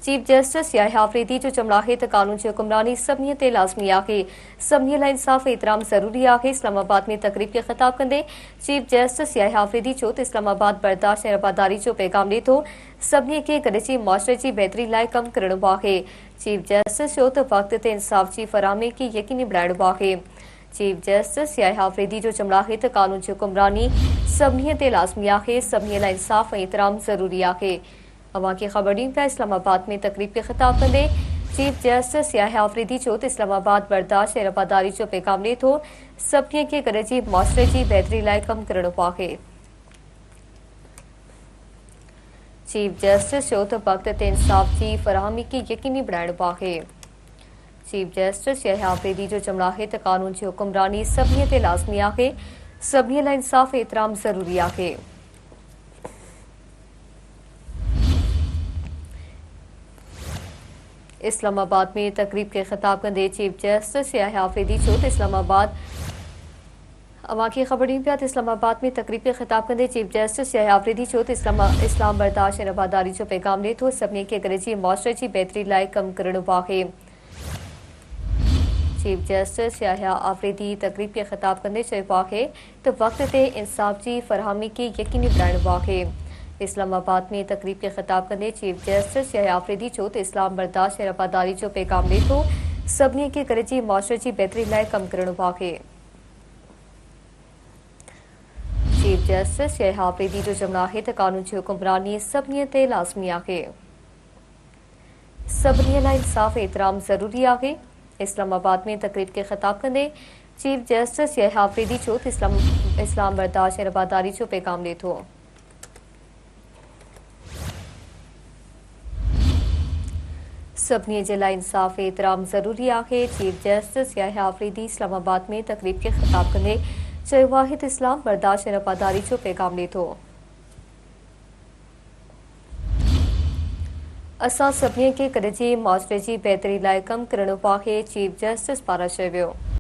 Chief justice Yahya Afridi जो जमलाहित कानून की हुक्मरानी सबनीत लाजमी आहे सबनी ला इंसाफ एहतराम जरूरी आहे। इस्लामाबाद में तकरीब के खिताब कंदे चीफ जस्टिस याह्या अफरीदी चो त इस्लामाबाद बर्दाश्त ऐं वफादारी जो पैगाम ॾिनो सभिनी खे गॾिजी मुआशरे जी बहितरी लाइ कमु करणो आहे। चीफ जस्टिस चयो त वक़्त ते इंसाफ की फराहमी खे यकीनी बणाइणो आहे। चीफ जस्टिस याह्या अफरीदी जो जमलाहित कानून की हुक्मरानी सभिनी ते लाज़मी आहे सभिनी ला इंसाफ ऐं एहतराम जरूरी आहे। अवां खे ख़बर ॾियूं पिया इस्लामाबाद में तकरीब के खिताब कंदे चीफ जस्टिस याह्या अफरीदी चयो त इस्लामाबाद बर्दाश्त ऐं वफादारी जो पैगाम ॾिए थो सभिनी खे गॾिजी मुआशरे जी बहितरी लाइ कमु करणो आहे। चीफ जस्टिस चयो त वक़्त ते इंसाफ की फराहमी खे यकीनी बणाइणो आहे। चीफ जस्टिस याह्या अफरीदी जो जमलाहित कानून की हुक्मरानी सभिनी ते लाज़मी आहे सभिनी ला इंसाफ एहतराम जरूरी आहे। इस्लामाबाद में तकरीब के खिताब कंदे चीफ जस्टिस याह्या अफरीदी चयो त इस्लामाबाद अवां खे ख़बर ॾियूं पिया त इस्लामाबाद में तकरीब के खिताब कंदे चीफ जस्टिस याह्या अफरीदी चयो त इस्लाम बर्दाश्त ऐं वफादारी जो पैगाम ॾिए थो सभिनी खे गॾिजी मुआशरे जी बहितरी लाइ कमु करणो आहे। चीफ जस्टिस याह्या अफरीदी तकरीब के खिताब कंदे चयो आहे त वक़्त ते इंसाफ की फराहमी खे यकीनी बणाइणो आहे। इस्लामाबाद में तकरीब के खिताब कंदे चीफ जस्टिस याह्या अफरीदी चयो त इस्लाम बर्दाश्त ऐं वफादारी जो पैगाम ॾिए थो सभिनी खे गॾिजी मुआशरे जी बहितरी लाइ कमु करणो आहे। चीफ जस्टिस याह्या अफरीदी जो जमलाहित कानून की हुक्मरानी सभिनी ते लाज़मी आहे सभिनी ला इंसाफ एहतराम जरूरी आहे। इस्लामाबाद में तकरीब के खिताब कंदे चीफ जस्टिस याह्या अफरीदी चयो त इस्लाम बर्दाश्त ऐं वफादारी जो पैगाम ॾिए थो सभिनी जे लाइ इंसाफ एहतराम जरूरी आहे। चीफ जस्टिस याह्या अफरीदी इस्लामाबाद में तकरीब के खिताब कंदे चयो आहे त इस्लाम बर्दाश्त ऐं वफादारी जो पैगाम ॾिए थो असां सभिनी खे गॾिजी मुआशरे जी बहितरी लाइ कमु करणो आहे चीफ जस्टिस पारां चयो वियो।